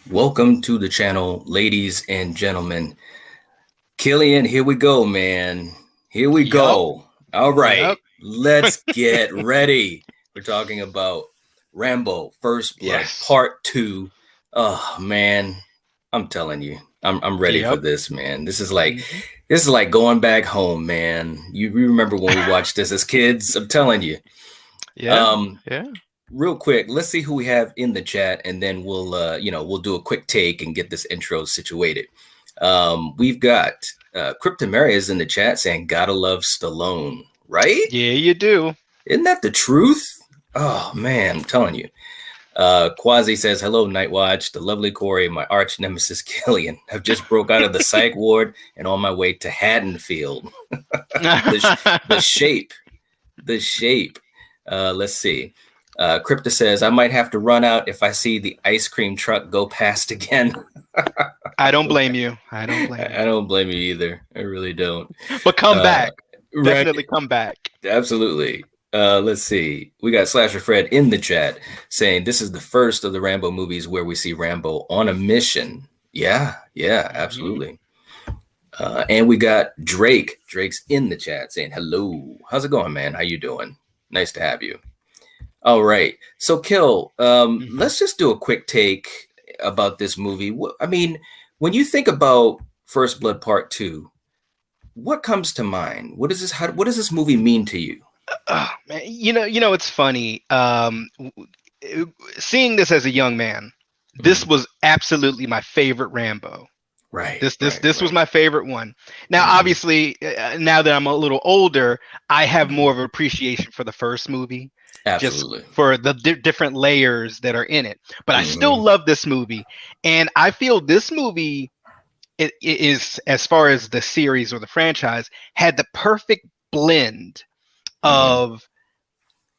Welcome to the channel, ladies and gentlemen. Killian, here we go, man. Here we Yup. go. All Yep. right, let's get ready. We're talking about Rambo First Blood Yes. Part 2. Oh man, I'm telling you. I'm ready for Yep. this, man. Hmm. This is like going back home, man. You remember when we watched this as kids? I'm telling you. Yeah. Um Yeah. Real quick, let's see who we have in the chat, and then we'll do a quick take and get this intro situated. We've got Cryptomeria's in the chat saying, "Gotta love Stallone," right? Yeah, you do. Isn't that the truth? Oh man, I'm telling you. Quasi says, "Hello, Night Watch. The lovely Corey, my arch nemesis Killian. I've just broke out of the psych ward and on my way to Haddonfield. The shape, the shape. Let's see." Crypta says, "I might have to run out if I see the ice cream truck go past again." I don't blame you. I don't blame I don't blame you either. I really don't. you. But come Uh, back. right. Definitely come back. Absolutely. Let's see. We got Slasher Fred in the chat saying this is the first of the Rambo movies where we see Rambo on a mission. Yeah, Hmm. absolutely. And we got Drake. Drake's in the chat saying hello. How's it going, man? How you doing? Nice to have you. All right. So, Kill, Hmm. let's just do a quick take about this movie. I mean, when you think about First Blood Part 2, what comes to mind? What does this movie mean to you? Oh, man. It's funny. Seeing this as a young man, this Mm, was absolutely my favorite Rambo. right, This was right. my favorite one. Now, Hmm. obviously, now that I'm a little older, I have more of an appreciation for the first movie, just Absolutely. for the different layers that are in it. But I still Hmm. love this movie, and I feel this movie it is, as far as the series or the franchise, had the perfect blend Hmm. of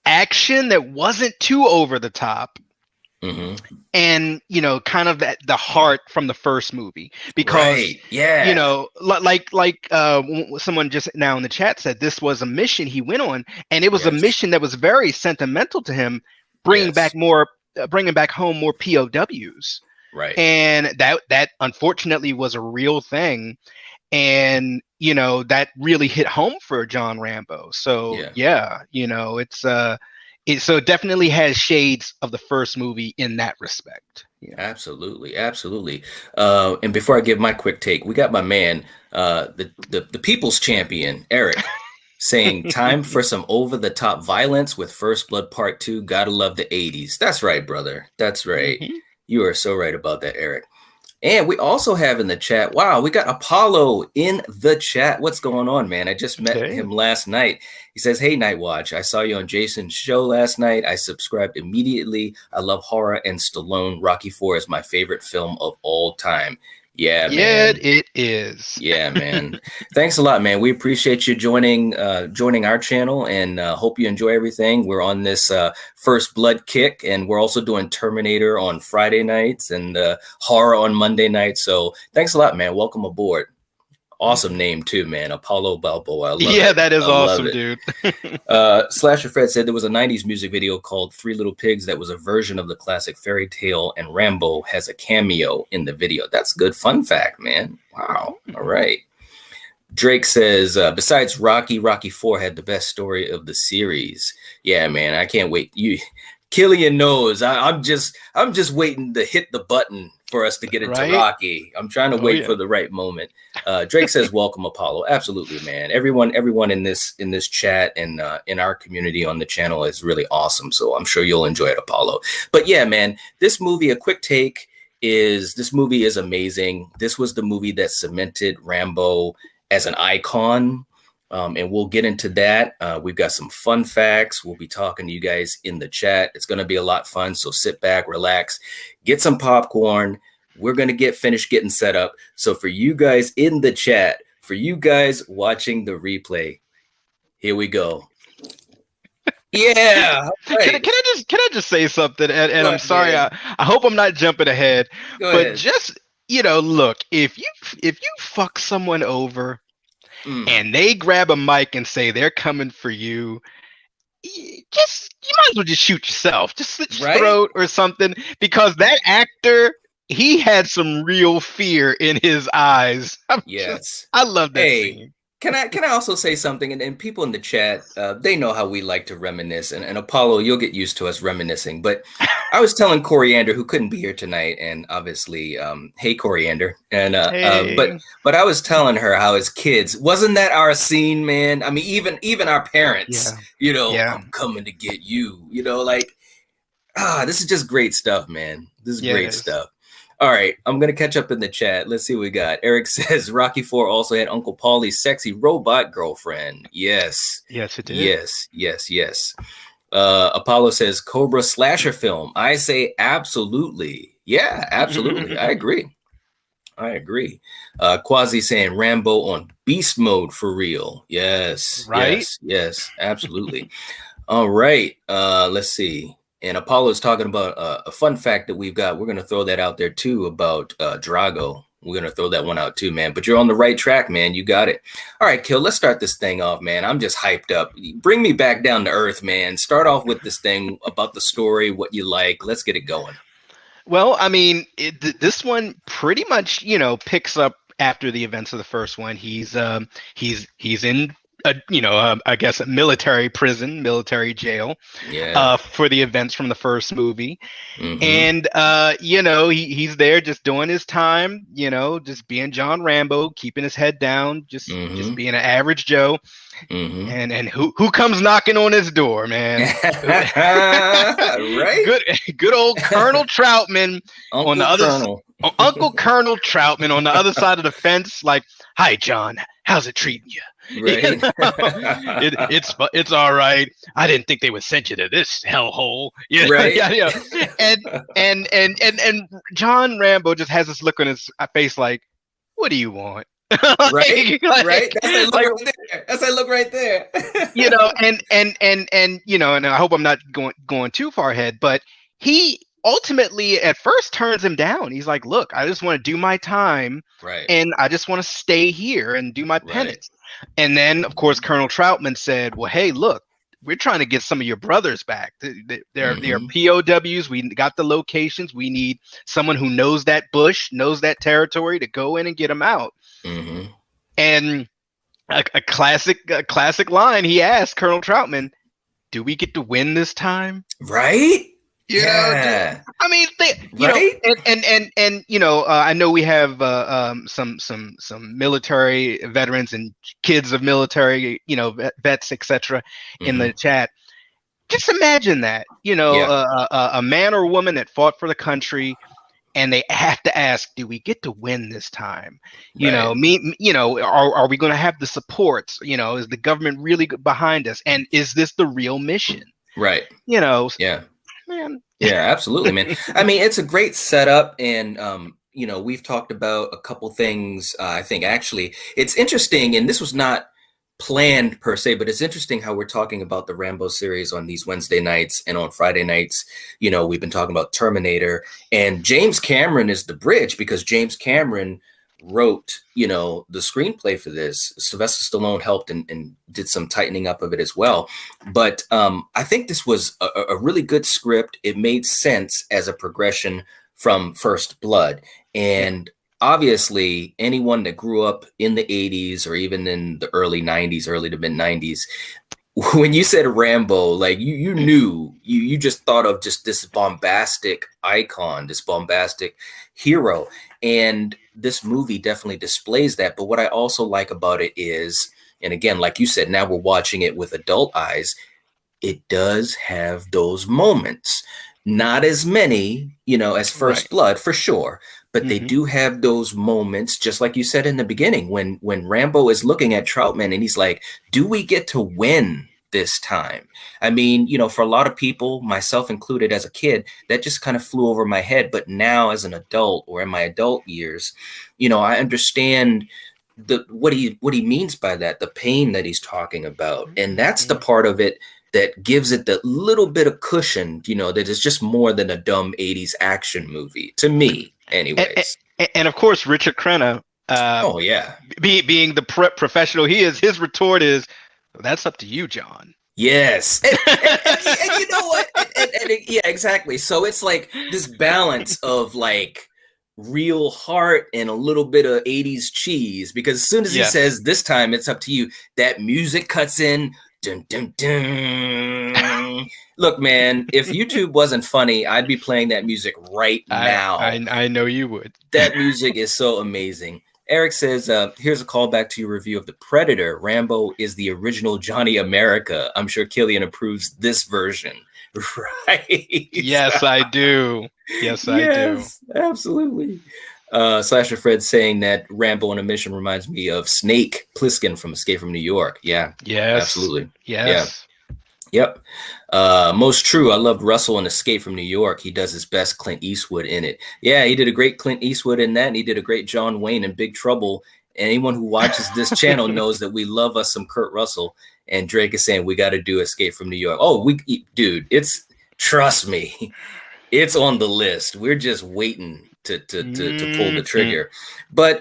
action that wasn't too over the top, Hmm. and kind of that the heart from the first movie, because Right. Yeah. someone just now in the chat said this was a mission he went on, and it was a Yes. mission that was very sentimental to him, bringing back Yes. more bringing back home more POWs, Right. and that unfortunately was a real thing, and that really hit home for John Rambo. So Yeah. yeah, it definitely has shades of the first movie in that respect. Absolutely, absolutely. And before I give my quick take, we got my man, the people's champion, Eric, saying time for some over the top violence with First Blood Part 2. Gotta love the 80s. That's right, brother. That's right. Hmm. You are so right about that, Eric. And we also have in the chat, wow, we got Apollo in the chat. What's going on, man? I just met him Okay. last night. He says, "Hey, Night Watch, I saw you on Jason's show last night. I subscribed immediately. I love horror, and Stallone. Rocky 4 is my favorite film of all time." Yeah, Yeah, man. it is. Yeah, man. Thanks a lot, man. We appreciate you joining our channel, and hope you enjoy everything. We're on this First Blood kick, and we're also doing Terminator on Friday nights and horror on Monday nights. So thanks a lot, man. Welcome aboard. Awesome name too, man. Apollo Balboa. I love Yeah, it. that is I love awesome, it. dude. Slasher Fred said there was a 90s music video called Three Little Pigs that was a version of the classic fairy tale, and Rambo has a cameo in the video. That's a good fun fact, man. Wow. All right. Drake says, besides Rocky 4 had the best story of the series. Yeah, man, I can't wait. Killian knows. I'm just waiting to hit the button for us to get into Right? Rocky. I'm trying to Oh wait yeah. for the right moment. Drake says, "Welcome, Apollo." Absolutely, man. Everyone in this chat and in our community on the channel is really awesome. So I'm sure you'll enjoy it, Apollo. But yeah, man, this movie, a quick take is this movie is amazing. This was the movie that cemented Rambo as an icon. And we'll get into that. We've got some fun facts. We'll be talking to you guys in the chat. It's going to be a lot of fun. So sit back, relax, get some popcorn. We're going to get finished getting set up. So for you guys in the chat, for you guys watching the replay, here we go. Yeah. All Can, right. can I just say something? And Go I'm ahead, sorry, man. I hope I'm not jumping ahead, Go but ahead. just look, if you fuck someone over Mm, and they grab a mic and say they're coming for you, just you might as well just shoot yourself, just slit your right? throat or something, because that actor, he had some real fear in his eyes. Yes. I love that Hey, scene. can I also say something? And people in the chat, they know how we like to reminisce. And Apollo, you'll get used to us reminiscing. But I was telling Coriander, who couldn't be here tonight, and obviously, hey Coriander, and Hey. but I was telling her how as kids, wasn't that our scene, man? I mean, even our parents, Yeah. I'm Yeah. coming to get you, like this is just great stuff, man. This is great Yes. stuff. All right, I'm gonna catch up in the chat. Let's see what we got. Eric says Rocky Four also had Uncle Paulie's sexy robot girlfriend. Yes, Yes, it did. yes, yes, yes. Apollo says Cobra slasher film. I say absolutely. Yeah, absolutely. I agree. I agree. Quasi saying Rambo on beast mode for real. Yes, Right? yes, yes, absolutely. All right. Let's see. And Apollo's talking about a fun fact that we've got. We're going to throw that out there too about Drago. We're going to throw that one out too, man. But you're on the right track, man. You got it. All right, Kill, let's start this thing off, man. I'm just hyped up. Bring me back down to earth, man. Start off with this thing about the story, what you like. Let's get it going. Well, I mean, this one pretty much, picks up after the events of the first one. He's in I guess a military prison, military jail, Yeah. for the events from the first movie. Mm-hmm. And he's there just doing his time, just being John Rambo, keeping his head down, just Mm-hmm. being an average Joe. Mm-hmm. And who comes knocking on his door, man? Right? Good old Colonel Troutman on the Uncle other Colonel. Uncle Colonel Troutman on the other side of the fence, like, "Hi, John, how's it treating you?" Right. It's all right. I didn't think they would send you to this hellhole. Right. Yeah. And John Rambo just has this look on his face, like, "What do you want?" Right, right. That's I look like, right there. That's I look right there. and I hope I'm not going too far ahead, but he ultimately at first turns him down. He's like, "Look, I just want to do my time, Right, and I just want to stay here and do my right. penance." And then, of course, Colonel Troutman said, "Well, hey, look, we're trying to get some of your brothers back. They're Mm-hmm. POWs. We got the locations. We need someone who knows that bush, knows that territory to go in and get them out." Mm-hmm. And a classic line he asked Colonel Troutman, "Do we get to win this time?" Right? Yeah. I mean, Right? I know we have some military veterans and kids of military, vets, etc., in Mm-hmm. the chat. Just imagine that, Yeah. a man or woman that fought for the country, and they have to ask, "Do we get to win this time?" Right. Are we going to have the supports? Is the government really behind us? And is this the real mission? Right. You know, Yeah. man. Yeah, absolutely, man. I mean, it's a great setup, and we've talked about a couple things. I think actually, it's interesting, and this was not planned per se, but it's interesting how we're talking about the Rambo series on these Wednesday nights and on Friday nights. We've been talking about Terminator, and James Cameron is the bridge because James Cameron wrote, the screenplay for this. Sylvester Stallone helped and did some tightening up of it as well. But I think this was a really good script. It made sense as a progression from First Blood. Yeah. And obviously, anyone that grew up in the 80s or even in the early 90s, early to mid 90s, when you said Rambo, like you knew, you just thought of just this bombastic icon, this bombastic hero. And this movie definitely displays that. But what I also like about it is, and again, like you said, now we're watching it with adult eyes, it does have those moments. Not as many, as Right. First Blood for sure, but they Hmm. do have those moments, just like you said in the beginning, when Rambo is looking at Troutman and he's like, "Do we get to win this time?" I mean, for a lot of people, myself included, as a kid, that just kind of flew over my head. But now, as an adult or in my adult years, I understand what he means by that, the pain that he's talking about, and that's the part of it that gives it the little bit of cushion, that is just more than a dumb 80s action movie to me And, anyways. and of course, Richard Crenna, Oh yeah. being the professional he is, his retort is, "That's up to you, John." Yes. And you know what, yeah, exactly. So it's like this balance of like real heart and a little bit of 80s cheese, because as soon as he Yes. says this time it's up to you, that music cuts in. Dun, dun, dun. Look, man, if YouTube wasn't funny, I'd be playing that music right now. I know you would. That music is so amazing. Eric says, here's a callback to your review of The Predator. Rambo is the original Johnny America. I'm sure Killian approves this version. Right. Yes, I do. Yes, I do. Absolutely. Slasher Fred saying that Rambo on a Mission reminds me of Snake Plissken from Escape from New York. Yeah. Yes. Absolutely. Yes. Yeah. Yep. Most true. I loved Russell in Escape from New York. He does his best Clint Eastwood in it. Yeah, he did a great Clint Eastwood in that, and he did a great John Wayne in Big Trouble. Anyone who watches this channel knows that we love us some Kurt Russell. And Drake is saying we got to do Escape from New York. Oh, dude, trust me, it's on the list. We're just waiting to pull the trigger. But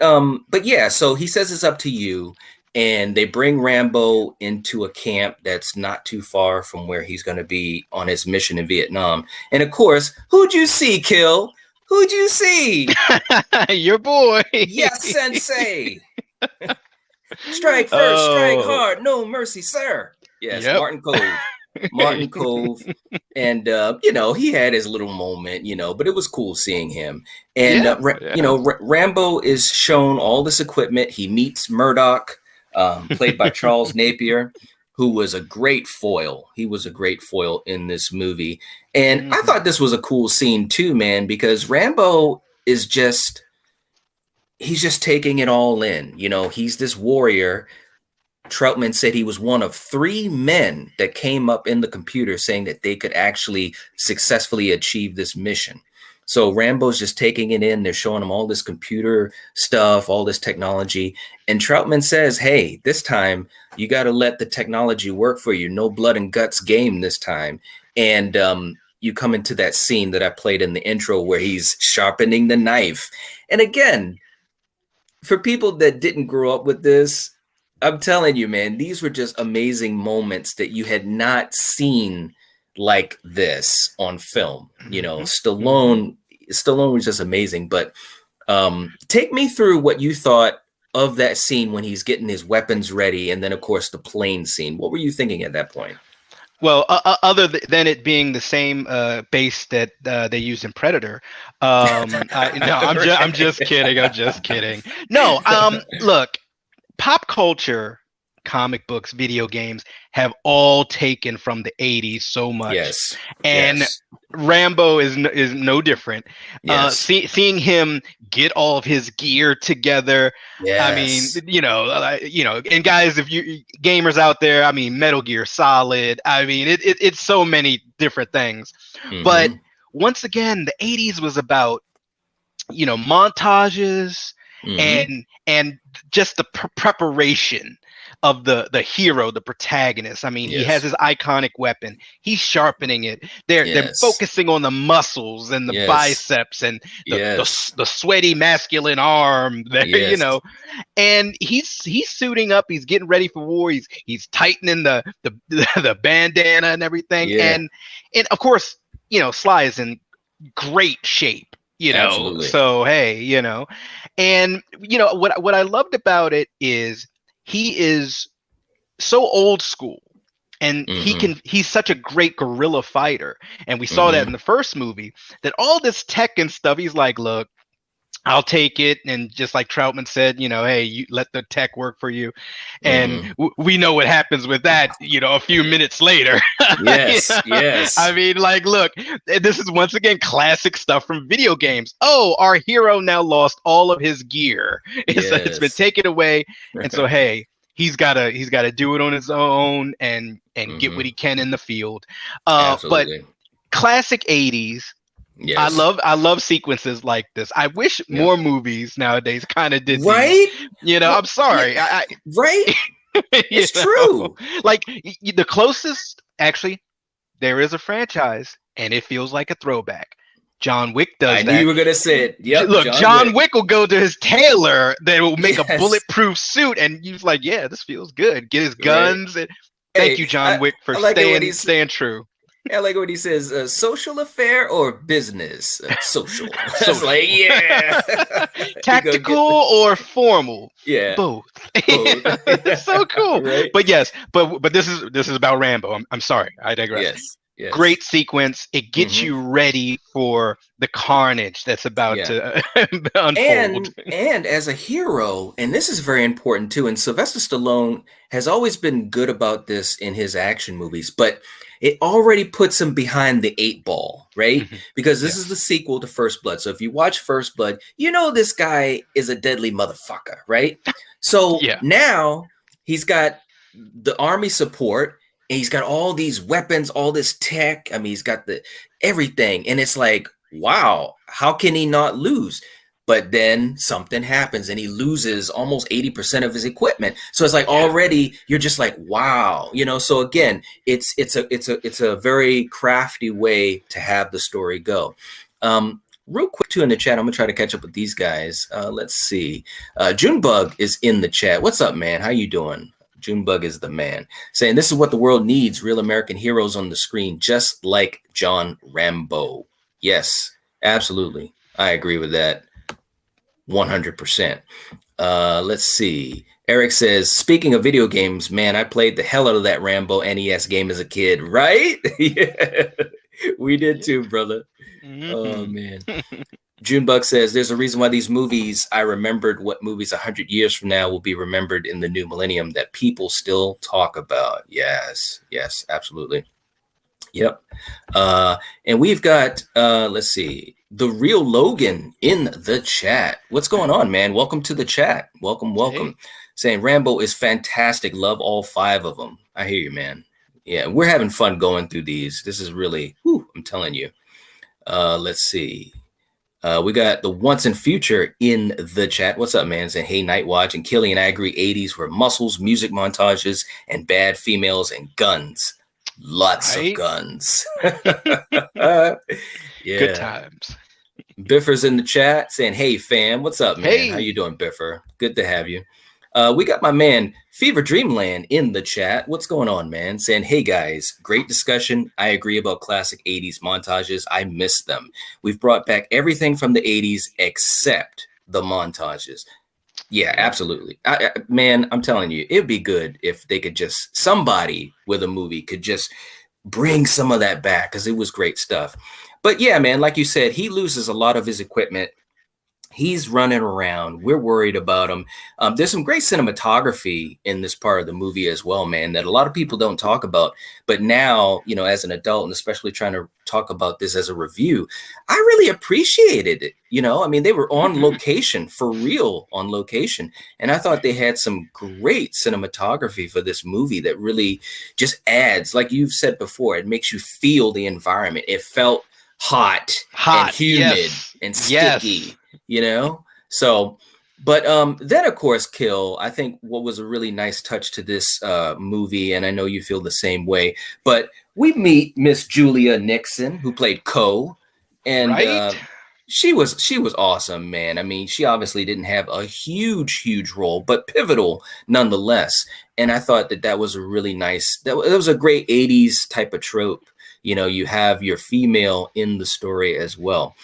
yeah, so he says it's up to you. And they bring Rambo into a camp that's not too far from where he's going to be on his mission in Vietnam. And of course, who'd you see, Kill? Who'd you see? Your boy. Yes, sensei. Strike first, strike hard, no mercy, sir. Yes, yep. Martin Cove. And, he had his little moment, but it was cool seeing him. And, Rambo is shown all this equipment. He meets Murdoch. Played by Charles Napier, who was a great foil. He was a great foil in this movie. And I thought this was a cool scene too, man, because Rambo is he's just taking it all in. He's this warrior. Troutman said he was one of 3 men that came up in the computer saying that they could actually successfully achieve this mission. So Rambo's just taking it in. They're showing him all this computer stuff, all this technology. And Troutman says, hey, this time you got to let the technology work for you. No blood and guts game this time. And you come into that scene that I played in the intro where he's sharpening the knife. And again, for people that didn't grow up with this, I'm telling you, man, these were just amazing moments that you had not seen like this on film. Stallone was just amazing. But take me through what you thought of that scene when he's getting his weapons ready, and then of course the plane scene. What were you thinking at that point? Well, other than it being the same base that they use in Predator, I'm just kidding. I'm just kidding. No, look, pop culture, comic books, video games have all taken from the 80s so much. Yes. And Rambo is no different. Yes. Seeing him get all of his gear together. Yes. I mean, and guys, if you gamers out there, I mean, Metal Gear Solid. I mean, it's so many different things. Mm-hmm. But once again, the 80s was about, montages and just the preparation of the hero, the protagonist. I mean, he has his iconic weapon. He's sharpening it. They're focusing on the muscles and the biceps and the sweaty masculine arm. And he's suiting up. He's getting ready for war. He's tightening the bandana and everything. Yeah. And of course, Sly is in great shape. Absolutely. So hey, and what I loved about it is he is so old school, and he's such a great guerrilla fighter. And we saw that in the first movie, that all this tech and stuff, he's like, look, I'll take it. And just like Troutman said, hey, you let the tech work for you. And we know what happens with that, a few minutes later. Yes, yes. I mean, like, look, this is once again classic stuff from video games. Oh, our hero now lost all of his gear. It's been taken away. And so, hey, he's gotta do it on his own and get what he can in the field. But classic 80s. Yes. I love sequences like this. I wish more movies nowadays kind of did. Right? These. I'm sorry. Right? It's true. Like the closest, actually, there is a franchise, and it feels like a throwback. John Wick does that. I knew you were gonna say it. Yep. Look, John Wick will go to his tailor that will make a bulletproof suit, and he's like, "Yeah, this feels good." Get his guns. And thank you, John Wick, for staying true. I like when he says social affair or business. Social. That's Social. like, yeah. You go Tactical get the, or formal? yeah, Both. both. It's so cool. Right? But yes, but this is about Rambo. I'm sorry, I digress. Yes. Yes. Great sequence. It gets Hmm. you ready for the carnage that's about Yeah. to unfold. And as a hero, and this is very important too, and Sylvester Stallone has always been good about this in his action movies, but it already puts him behind the eight ball, right? Mhm. Because this is the Yes. sequel to First Blood. So if you watch First Blood, you know this guy is a deadly motherfucker, right? So Yeah. now he's got the army support, and he's got all these weapons, all this tech. I mean, he's got the everything, and it's like, wow, how can he not lose? But then something happens and he loses almost 80% of his equipment. So it's like Yeah. already you're just like, wow, so again, it's a very crafty way to have the story go. Real quick too in the chat, I'm gonna try to catch up with these guys. Let's see. Junebug is in the chat. What's up, man? How you doing? Junebug is the man, saying this is what the world needs: real American heroes on the screen, just like John Rambo. Yes, absolutely. I agree with that 100%. Let's see. Eric says, speaking of video games, man, I played the hell out of that Rambo NES game as a kid, right? Yeah, we did too, brother. Oh, Mhm. man. Junebug says, there's a reason why these movies, I remembered what movies 100 years from now will be remembered in the new millennium that people still talk about. Yes, yes, absolutely. Yep. And we've got, let's see, the real Logan in the chat. What's going on, man? Welcome to the chat. Welcome, welcome. Hey. Saying Rambo is fantastic. Love all five of them. I hear you, man. Yeah, we're having fun going through these. This is really, whew, I'm telling you. Let's see. We got the once and future in the chat. What's up, man? Saying, hey, Night Watch and Killing, and I agree. 80s were muscles, music montages, and bad females and guns. Lots of Right. guns. Good Yeah. times. Biffer's in the chat saying, hey, fam. What's up, man? How you Hey. doing, Biffer? Good to have you. We got my man Fever Dreamland in the chat. What's going on, man? Saying, hey guys, great discussion. I agree about classic 80s montages. I miss them. We've brought back everything from the 80s except the montages. Yeah, Yep. absolutely. Man, I'm telling you, it'd be good if they could just, somebody with a movie could just bring some of that back because it was great stuff. But yeah, man, like you said, he loses a lot of his equipment. He's running around. We're worried about him. There's some great cinematography in this part of the movie as well, man, that a lot of people don't talk about. But now, as an adult, and especially trying to talk about this as a review, I really appreciated it. I mean, they were on location, for real, on location. And I thought they had some great cinematography for this movie that really just adds, like you've said before, it makes you feel the environment. It felt hot and Hot. humid Yes. and Yes. sticky, so but then of course, Kill, I think what was a really nice touch to this movie, and I know you feel the same way, but we meet Miss Julia Nixon, who played Co, and Right. she was awesome, man. I mean, she obviously didn't have a huge role, but pivotal nonetheless. And I thought that was a really nice, that was a great 80s type of trope. You have your female in the story as well.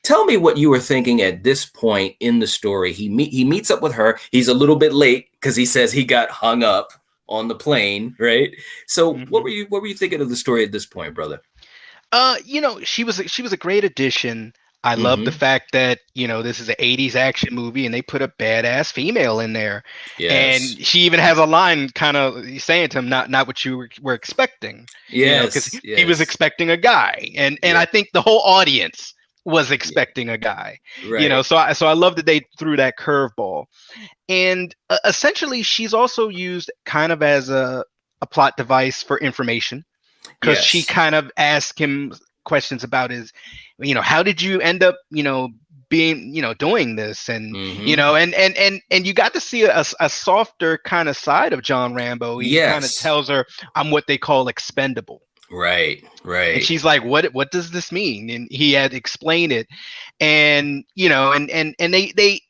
Tell me what you were thinking at this point in the story. He meets up with her. He's a little bit late because he says he got hung up on the plane, right? So what Hmm. were you thinking of the story at this point, brother? She was a great addition. I love the Mm-hmm. fact that, this is an 80s action movie and they put a badass female in there. Yes. And she even has a line kind of saying to him, not what you were expecting, because Yes. he was Yes. expecting a guy. And Yeah. I think the whole audience was Yeah. expecting a guy, Right. so I love that they threw that curveball. And essentially, she's also used kind of as a plot device for information, because she Yes. kind of asked him questions about his, how did you end up, being, doing this, and Mm-hmm. and you got to see a softer kind of side of John Rambo. He kind of Yes. tells her, I'm what they call expendable. Right. And Right. she's like, what does this mean? And he had explained it. And and they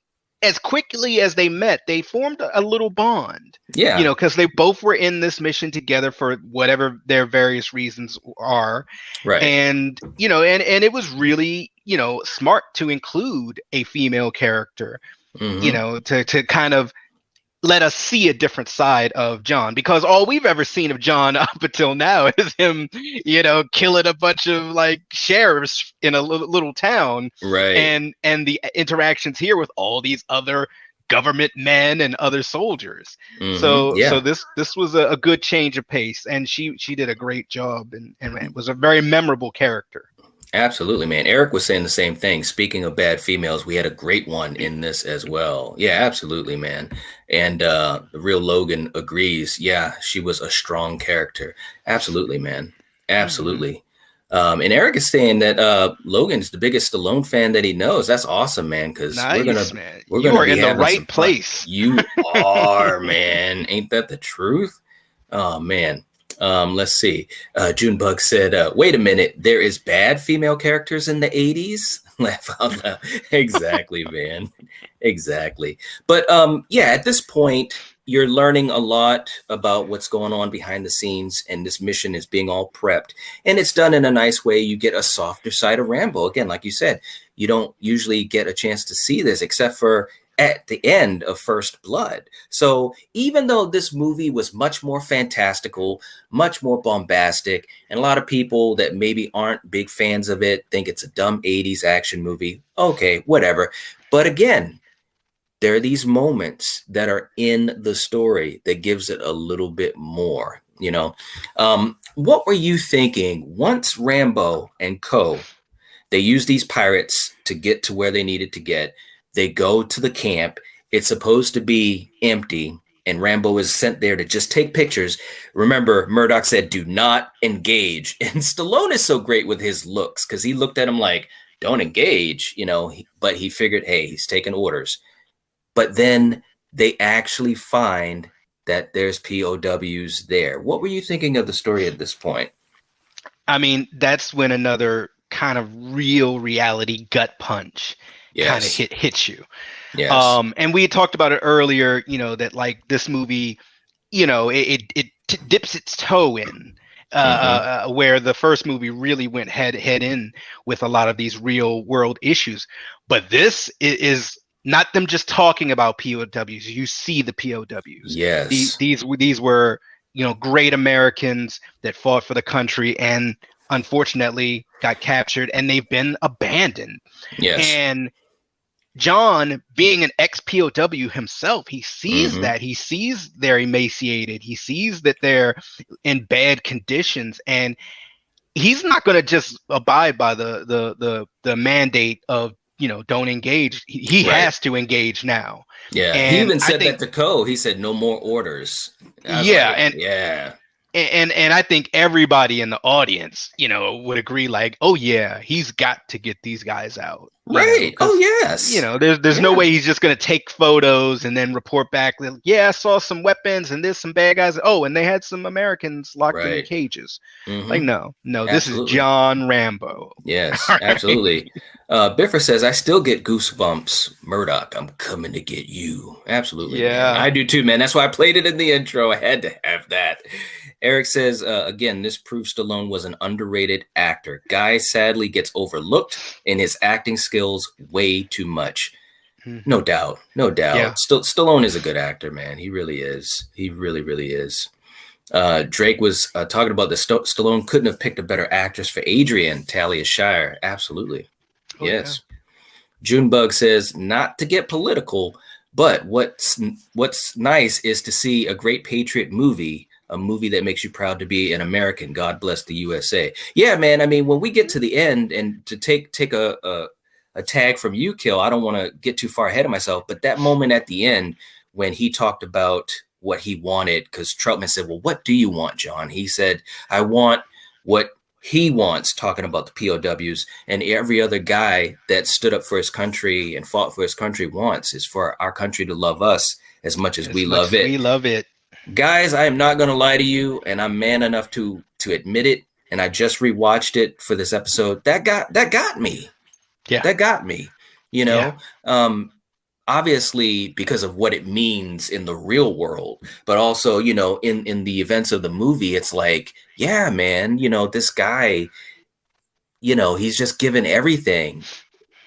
as quickly as they met, they formed a little bond. Yeah. Because they both were in this mission together for whatever their various reasons are. Right. And and it was really smart to include a female character, Mm-hmm. to kind of let us see a different side of John, because all we've ever seen of John up until now is him, killing a bunch of like sheriffs in a little town, Right. and the interactions here with all these other government men and other soldiers. Mm-hmm. So Yeah. this was a good change of pace, and she did a great job, and it was a very memorable character. Absolutely, man. Eric was saying the same thing. Speaking of bad females, we had a great one in this as well. Yeah, absolutely, man. And the real Logan agrees. Yeah, she was a strong character. Absolutely, man. Mm-hmm. Absolutely. And Eric is saying that Logan's the biggest Stallone fan that he knows. That's awesome, man. Because Nice, man. we're You gonna are be in the having some right fun. place. You are, man. Ain't that the truth? Oh man. Let's see. Junebug said, wait a minute, there is bad female characters in the 80s? Laugh out loud. Exactly, man. Exactly. But yeah, at this point, you're learning a lot about what's going on behind the scenes, and this mission is being all prepped. And it's done in a nice way. You get a softer side of Rambo. Again, like you said, you don't usually get a chance to see this except for at the end of First Blood. So even though this movie was much more fantastical, much more bombastic, and a lot of people that maybe aren't big fans of it think it's a dumb 80s action movie, okay, whatever. But again, there are these moments that are in the story that gives it a little bit more, what were you thinking once Rambo and co they use these pirates to get to where they needed to get. They go to the camp. It's supposed to be empty, and Rambo is sent there to just take pictures. Remember, Murdoch said, "Do not engage." And Stallone is so great with his looks because he looked at him like, "Don't engage," but he figured, hey, he's taking orders. But then they actually find that there's POWs there. What were you thinking of the story at this point? I mean, that's when another kind of real reality gut punch kind of Yes. hits you. Yes. And we had talked about it earlier, that like this movie, it dips its toe in, Mm-hmm. where the first movie really went head in with a lot of these real world issues. But this is not them just talking about POWs. You see the POWs. Yes. These were great Americans that fought for the country and unfortunately got captured, and they've been abandoned. Yes. And John, being an ex-POW himself, he sees Mm-hmm. that. He sees they're emaciated. He sees that they're in bad conditions, and he's not going to just abide by the mandate of don't engage. He Right. has to engage now. Yeah. He And even I said that think, to Cole. He said, no more orders. I was yeah, like, yeah. and I think everybody in the audience, would agree, like, oh yeah, he's got to get these guys out, Right. Oh, because yes. there's no Yeah. way he's just gonna take photos and then report back that, yeah, I saw some weapons and there's some bad guys. Oh, and they had some Americans locked in Right. cages. Like, Mm-hmm. no, this is Absolutely. John Rambo. Yes, All right. absolutely. Biffer says, I still get goosebumps. Murdoch, I'm coming to get you. Absolutely, man. Yeah. I do too, man. That's why I played it in the intro. I had to have that. Eric says, again, this proves Stallone was an underrated actor. Guy sadly gets overlooked in his acting skills way too much. No Hmm. doubt. No Yeah. doubt. Stallone is a good actor, man. He really is. He really, really is. Drake was talking about the Stallone couldn't have picked a better actress for Adrian, Talia Shire. Absolutely. Oh yeah. Yes. Junebug says, not to get political, but what's nice is to see a great patriot movie, a movie that makes you proud to be an American. God bless the USA. Yeah, man. I mean, when we get to the end, and to take a tag from you, Kill, I don't want to get too far ahead of myself, but that moment at the end when he talked about what he wanted, because Troutman said, well, what do you want, John? He said, I want what he wants, talking about the POWs, and every other guy that stood up for his country and fought for his country wants is for our country to love us as much as we As much love as it. we love it. Guys, I am not going to lie to you, and I'm man enough to admit it, and I just rewatched it for this episode. That got me. Yeah. That got me. You Yeah. know, um, obviously because of what it means in the real world, but also, in the events of the movie, it's like, yeah, man, this guy, he's just given everything,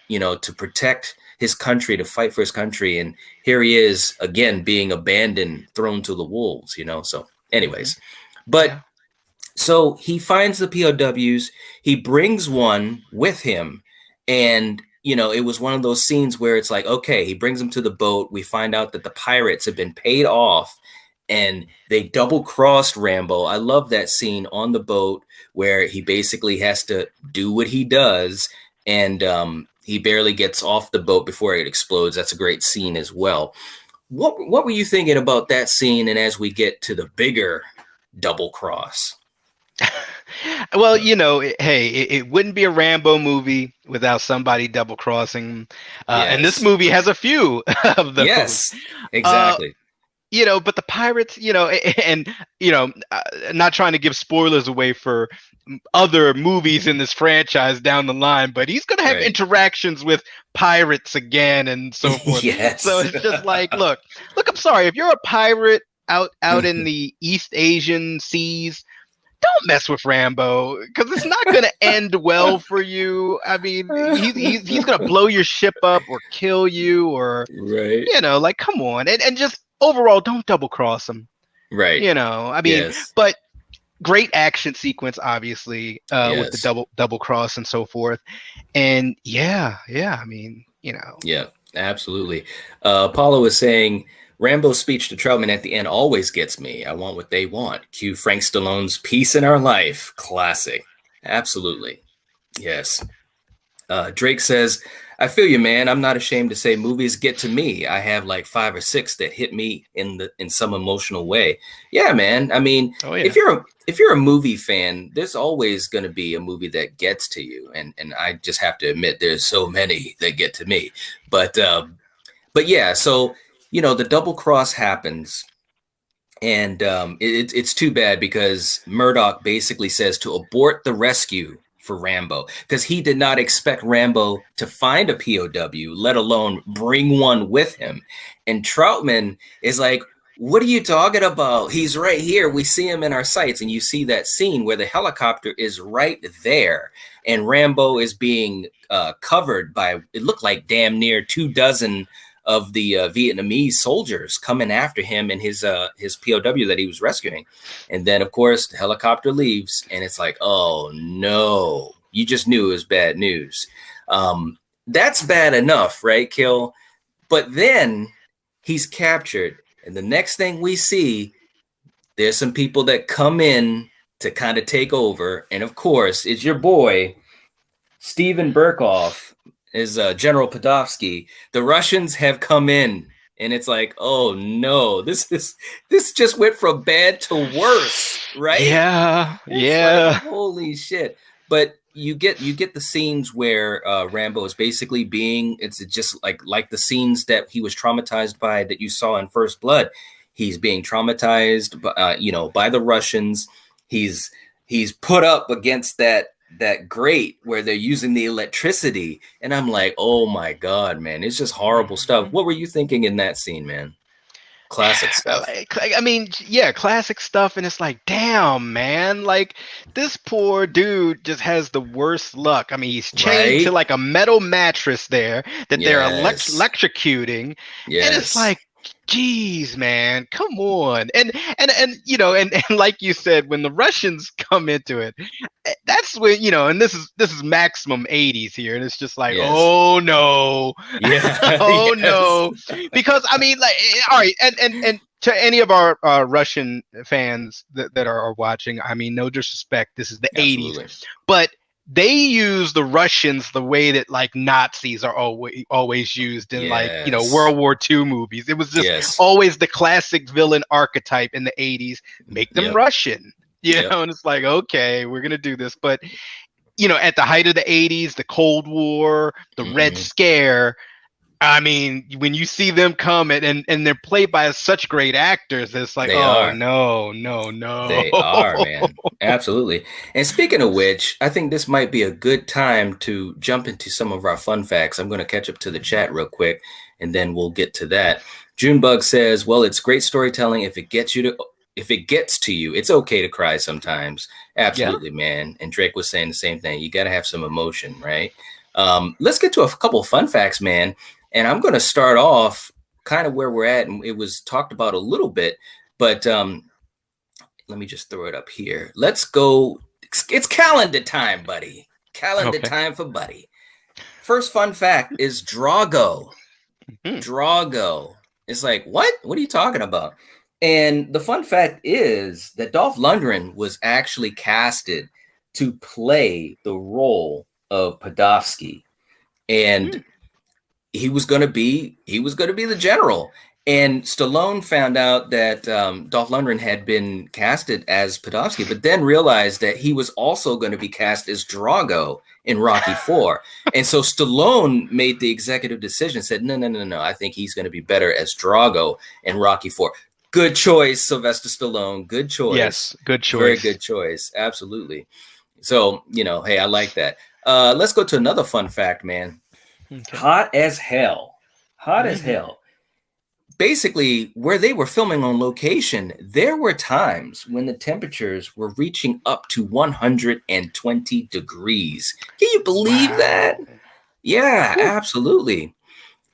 to protect his country, to fight for his country. And here he is again being abandoned, thrown to the wolves, So, Hmm. anyways, but Yeah. so he finds the POWs, he brings one with him, and it was one of those scenes where it's like, okay, he brings him to the boat. We find out that the pirates have been paid off and they double crossed Rambo. I love that scene on the boat where he basically has to do what he does, and he barely gets off the boat before it explodes. That's a great scene as well. What were you thinking about that scene? And as we get to the bigger double cross. Well, hey, it wouldn't be a Rambo movie without somebody double crossing, and this Yes. movie has a few of those. Yes, Uh, exactly. but the pirates, and not trying to give spoilers away for other movies in this franchise down the line, but he's gonna have Right. interactions with pirates again and so forth. So Yes. it's just like, look, I'm sorry, if you're a pirate out in the East Asian seas, don't mess with Rambo because it's not going to end well for you. I mean, he's going to blow your ship up or kill you, or Right. like, come on, and just overall, don't double cross him. Right. I mean, Yes. but great action sequence, obviously, with the Yes. double cross and so forth, and yeah, I mean, Yeah, absolutely. Paulo was saying Rambo's speech to Troutman at the end always gets me. I want what they want. Cue Frank Stallone's Peace in Our Life. Classic. Absolutely. Yes. Drake says, I feel you, man. I'm not ashamed to say movies get to me. I have like 5 or 6 that hit me in some emotional way. Yeah, man. I mean, oh if yeah, you're a movie fan, there's always going to be a movie that gets to you. And I just have to admit there's so many that get to me. But yeah, so the double cross happens, and it's too bad because Murdoch basically says to abort the rescue for Rambo because he did not expect Rambo to find a POW, let alone bring one with him. And Troutman is like, what are you talking about? He's right here. We see him in our sights. And you see that scene where the helicopter is right there. And Rambo is being covered by, it looked like damn near 24 of the Vietnamese soldiers coming after him and his POW that he was rescuing. And then, of course, the helicopter leaves, and it's like, oh no, you just knew it was bad news. That's bad enough, right, Kill? But then he's captured, and the next thing we see, there's some people that come in to kind of take over, and of course, it's your boy Steven Berkoff is General Podofsky. The Russians have come in, and it's like, oh no, this just went from bad to worse, right? yeah, It's like, yeah. holy shit. But you get the scenes where Rambo is basically it's just like the scenes that he was traumatized by that you saw in First Blood. He's being traumatized, by the Russians. He's put up against that grate where they're using the electricity, and I'm like, oh my god, man, it's just horrible stuff. Mhm. What were you thinking in that scene, man? Classic stuff. I mean, yeah, classic stuff, and it's like, damn, man, like this poor dude just has the worst luck. I mean, he's chained to Right. like a metal mattress there that they're Yes. electrocuting, and it's Yes. like, geez, man, come on, and and like you said, when the Russians come into it, that's when and this is maximum 80s here, and it's just like, Yes. oh no, Yeah. oh Yes. no, because I mean, like, all right, and to any of our Russian fans that are watching, I mean, no disrespect, this is the 80s, Absolutely. but they use the Russians the way that like Nazis are always used in like Yes. World War II movies. It was just Yes. always the classic villain archetype in the 80s. Make them Yep. Russian, Yep. and it's like, okay, we're gonna do this, but at the height of the 80s, the Cold War, the Red Hmm. Scare, I mean, when you see them come and they're played by such great actors, it's like, They oh are. no, no, no. They are, man. Absolutely. And speaking of which, I think this might be a good time to jump into some of our fun facts. I'm going to catch up to the chat real quick, and then we'll get to that. Junebug says, "Well, it's great storytelling if it gets to you, it's okay to cry sometimes." Yeah. Absolutely, man. And Drake was saying the same thing. You got to have some emotion, right? Let's get to a couple of fun facts, man. And I'm going to start off kind of where we're at, and it was talked about a little bit, but let me just throw it up here. Let's go. It's calendar time, buddy. Calendar Okay. time for Buddy. First fun fact is Drago. Hmm. Drago. It's like, what? What are you talking about? And the fun fact is that Dolph Lundgren was actually casted to play the role of Podofsky. And Hmm. he was going to be the general. And Stallone found out that Dolph Lundgren had been casted as Podofsky, but then realized that he was also going to be cast as Drago in Rocky Four. And so Stallone made the executive decision, said, no, no, no, no, I think he's going to be better as Drago in Rocky Four. Good choice, Sylvester Stallone. Good choice. Yes, good Very choice. good choice. Absolutely. So, hey, I like that. Let's go to another fun fact, man. Okay. Hot as hell. Hot as hell. Basically, where they were filming on location, there were times when the temperatures were reaching up to 120 degrees. Can you believe that? Yeah, absolutely.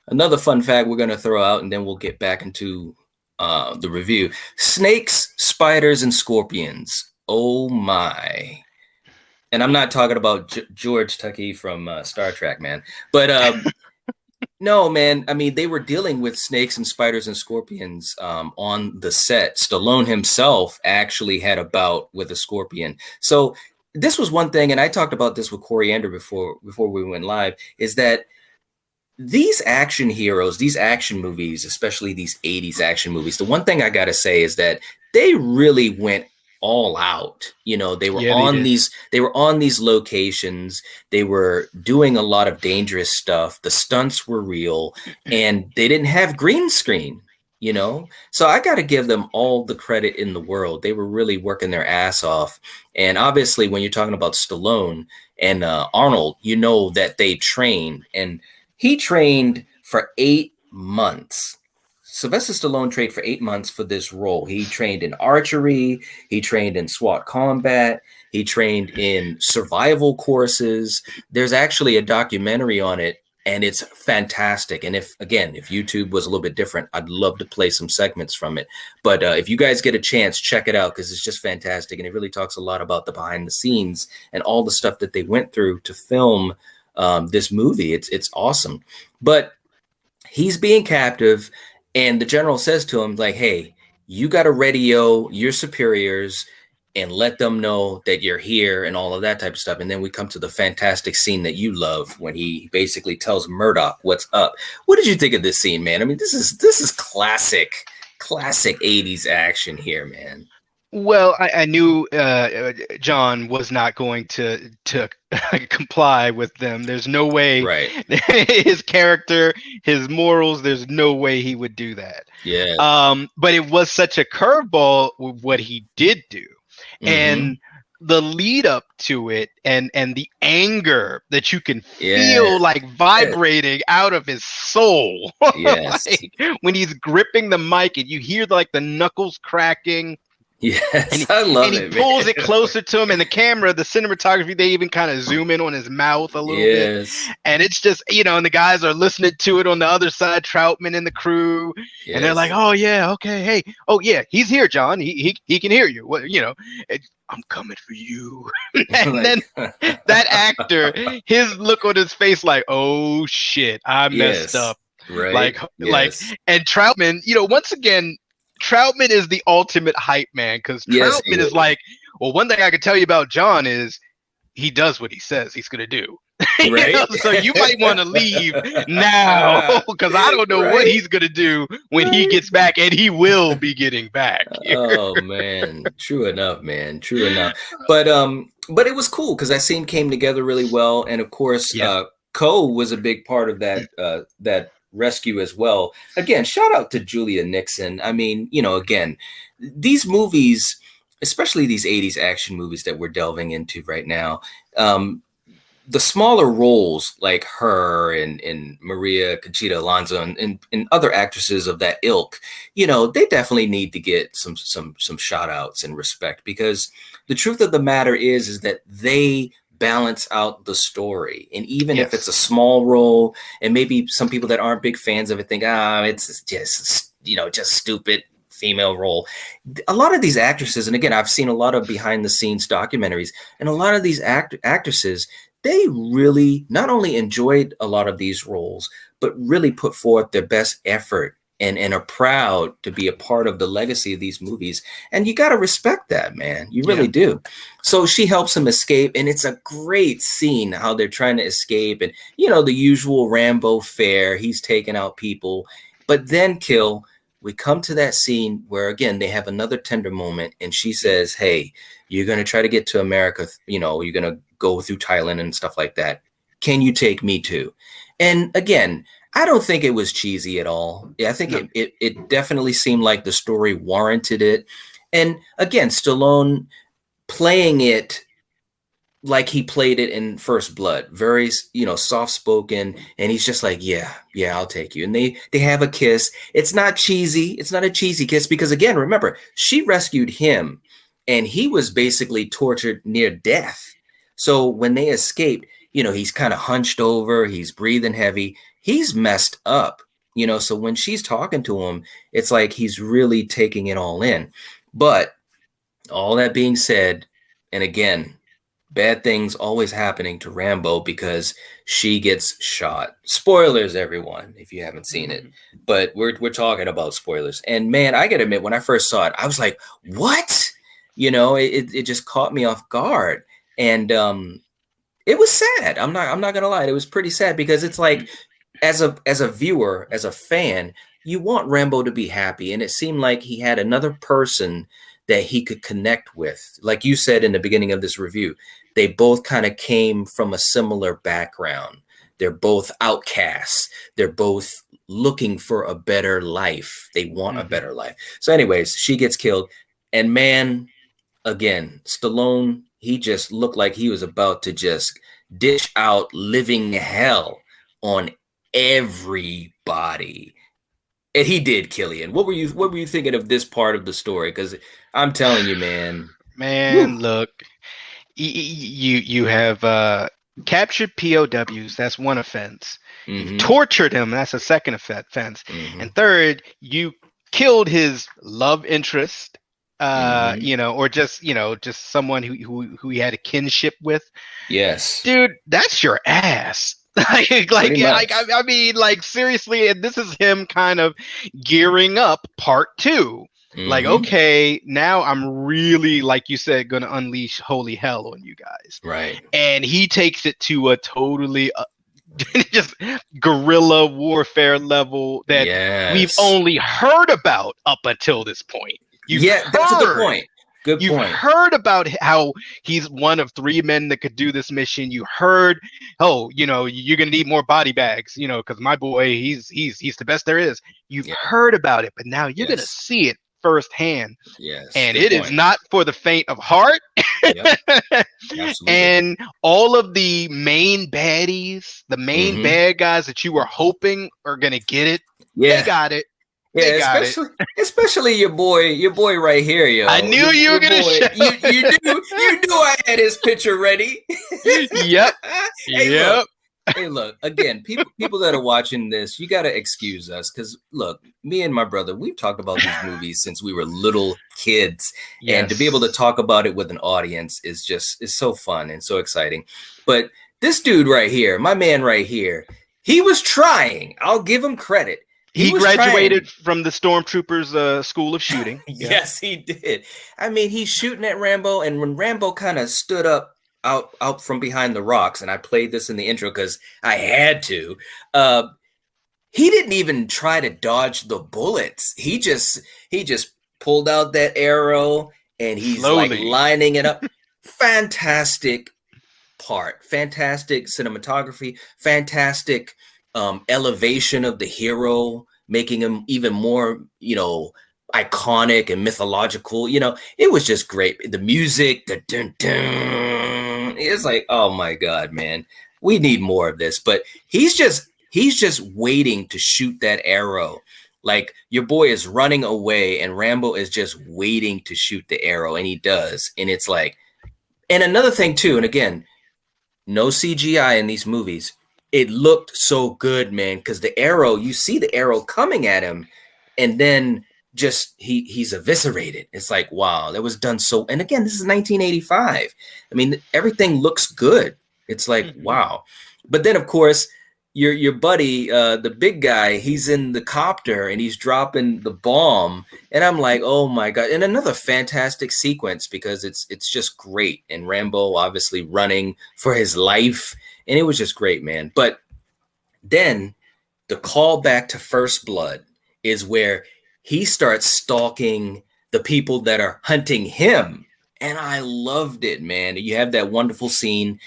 Another fun fact we're going to throw out, and then we'll get back into the review. Snakes, spiders, and scorpions. Oh my. And I'm not talking about George Takei from Star Trek, man. But no, man. I mean, they were dealing with snakes and spiders and scorpions on the set. Stallone himself actually had a bout with a scorpion. So this was one thing, and I talked about this with Coriander before we went live, is that these action heroes, these action movies, especially these 80s action movies, the one thing I got to say is that they really went all out. They were Yeah, on these locations. They were doing a lot of dangerous stuff. The stunts were real, and they didn't have green screen. So I got to give them all the credit in the world. They were really working their ass off. And obviously when you're talking about Stallone and Arnold, that they trained, and he trained for 8 months. Sylvester Stallone trained for 8 months for this role. He trained in archery. He trained in SWAT combat. He trained in survival courses. There's actually a documentary on it, and it's fantastic. And if YouTube was a little bit different, I'd love to play some segments from it. But if you guys get a chance, check it out, because it's just fantastic. And it really talks a lot about the behind the scenes and all the stuff that they went through to film this movie. It's awesome. But he's being captive, and the general says to him, like, hey, you got to radio your superiors and let them know that you're here and all of that type of stuff. And then we come to the fantastic scene that you love when he basically tells Murdoch what's up. What did you think of this scene, man? I mean, this is classic 80s action here, man. Well, I knew John was not going to comply with them. There's no way. Right. His character, his morals, there's no way he would do that. Yeah. But it was such a curveball with what he did do. Mm-hmm. And the lead up to it, and the anger that you can feel like vibrating out of his soul. Yes. Like, when he's gripping the mic and you hear like the knuckles cracking. Yes, I love it. And he pulls it closer to him, and the camera, the cinematography, they even kind of zoom in on his mouth a little bit. And it's just, and the guys are listening to it on the other side, Troutman and the crew, and they're like, "Oh yeah, okay, hey, oh yeah, he's here, John. He can hear you. What, I'm coming for you." And then that actor, his look on his face, like, "Oh shit, I messed up." Right. Like, and Troutman, once again. Troutman is the ultimate hype man, because Troutman is like, well, one thing I can tell you about John is he does what he says he's going to do. Right. So you might want to leave now, because I don't know what he's going to do when he gets back, and he will be getting back. Oh man, true enough, man. True enough. But it was cool because that scene came together really well, and of course, Ko was a big part of that rescue as well. Again, shout out to Julia Nixon. I mean, again, these movies, especially these 80s action movies that we're delving into right now, the smaller roles like her and Maria Conchita Alonso and other actresses of that ilk, they definitely need to get some shout outs and respect, because the truth of the matter is that they balance out the story. And even if it's a small role, and maybe some people that aren't big fans of it think, it's just, just stupid female role. A lot of these actresses, and again, I've seen a lot of behind the scenes documentaries, and a lot of these actresses, they really not only enjoyed a lot of these roles, but really put forth their best effort and are proud to be a part of the legacy of these movies. And you got to respect that, man. You really do. So she helps him escape. And it's a great scene how they're trying to escape. And, the usual Rambo fare, he's taking out people. But then, we come to that scene where, again, they have another tender moment. And she says, hey, you're going to try to get to America. You're going to go through Thailand and stuff like that. Can you take me too? And again, I don't think it was cheesy at all. I think it definitely seemed like the story warranted it. And again, Stallone playing it like he played it in First Blood, very, soft spoken. And he's just like, yeah, I'll take you. And they have a kiss. It's not cheesy. It's not a cheesy kiss because, again, remember, she rescued him and he was basically tortured near death. So when they escaped, he's kind of hunched over, he's breathing heavy, he's messed up, so when she's talking to him, it's like he's really taking it all in. But all that being said, and again, bad things always happening to Rambo because she gets shot. Spoilers, everyone, if you haven't seen it. But we're talking about spoilers. And man, I gotta admit, when I first saw it, I was like, what? It just caught me off guard. And it was sad. I'm not gonna lie. It was pretty sad because it's like, as a viewer, as a fan, you want Rambo to be happy, and it seemed like he had another person that he could connect with. Like you said in the beginning of this review, they both kind of came from a similar background. They're both outcasts. They're both looking for a better life. They want a better life. So, anyways, she gets killed, and man, again, Stallone, he just looked like he was about to just dish out living hell on everybody. And he did, Killian. What were you thinking of this part of the story? Because I'm telling you, man. Look, you have captured POWs. That's one offense. You've tortured him. That's a second offense. And third, you killed his love interest. Or just someone who he had a kinship with. Yes, dude, that's your ass. I mean, seriously, and this is him kind of gearing up part 2. Like, okay, now I'm really, like you said, gonna unleash holy hell on you guys. Right. And he takes it to a totally just guerrilla warfare level that we've only heard about up until this point. That's a good point. You've heard about how he's one of 3 men that could do this mission. You heard, you're gonna need more body bags, because my boy, he's the best there is. You've heard about it, but now you're gonna see it firsthand. Yes, and it is not for the faint of heart. And all of the main baddies, the main bad guys that you were hoping are gonna get it, they got it. Yeah, especially your boy right here, yo. I knew you were gonna show. You knew I had his picture ready. Yep. Hey, look, again, people that are watching this, you gotta excuse us because look, me and my brother, we've talked about these movies since we were little kids, and to be able to talk about it with an audience is so fun and so exciting. But this dude right here, my man right here, he was trying. I'll give him credit. He graduated from the Stormtroopers School of Shooting. Yes, he did. I mean, he's shooting at Rambo, and when Rambo kind of stood up out from behind the rocks, and I played this in the intro because I had to, he didn't even try to dodge the bullets. He just pulled out that arrow, and he's like lining it up. Fantastic part. Fantastic cinematography. Fantastic elevation of the hero, making him even more, iconic and mythological. It was just great. The music, the dun dun, it's like, oh my god, man, we need more of this. But he's just waiting to shoot that arrow. Like, your boy is running away, and Rambo is just waiting to shoot the arrow, and he does. And it's like, and another thing too, and again, no CGI in these movies. It looked so good, man, because the arrow, you see the arrow coming at him, and then just he's eviscerated. It's like, wow, that was done so. And again, this is 1985. I mean, everything looks good. It's like, wow. But then, of course, your buddy, the big guy, he's in the copter and he's dropping the bomb, and I'm like, oh my god! And another fantastic sequence, because it's just great. And Rambo obviously running for his life, and it was just great, man. But then the call back to First Blood is where he starts stalking the people that are hunting him, and I loved it, man. You have that wonderful scene.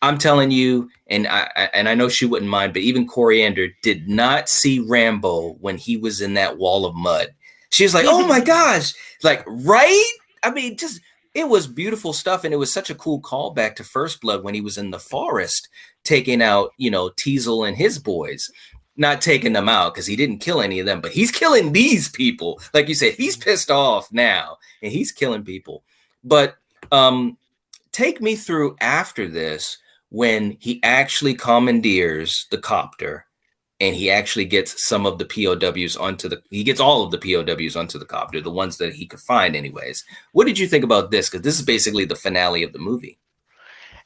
I'm telling you, and I know she wouldn't mind, but even Coriander did not see Rambo when he was in that wall of mud. She was like, "Oh my gosh!" Like, right? I mean, just, it was beautiful stuff, and it was such a cool callback to First Blood when he was in the forest taking out, Teasel and his boys. Not taking them out because he didn't kill any of them, but he's killing these people. Like you said, he's pissed off now, and he's killing people. But take me through after this, when he actually commandeers the copter, and he actually gets some of the POWs he gets all of the POWs onto the copter, the ones that he could find anyways. What did you think about this? Because this is basically the finale of the movie.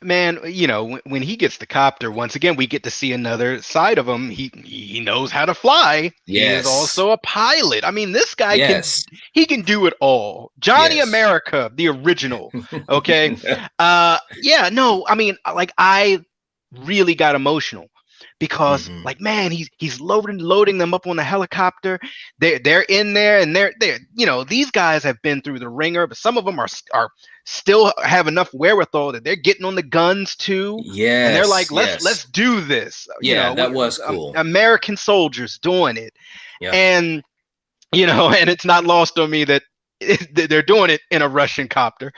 Man, when he gets the copter, once again, we get to see another side of him. He knows how to fly. He is also a pilot. I mean, this guy can do it all. Johnny America, the original. Okay. Yeah, no, I mean, like, I really got emotional because like, man, he's loading them up on the helicopter. They're in there, and they're these guys have been through the ringer, but some of them are still have enough wherewithal that they're getting on the guns too. Yes. And they're like, let's do this. Yeah, that was cool. American soldiers doing it. Yeah. And and it's not lost on me that they're doing it in a Russian copter.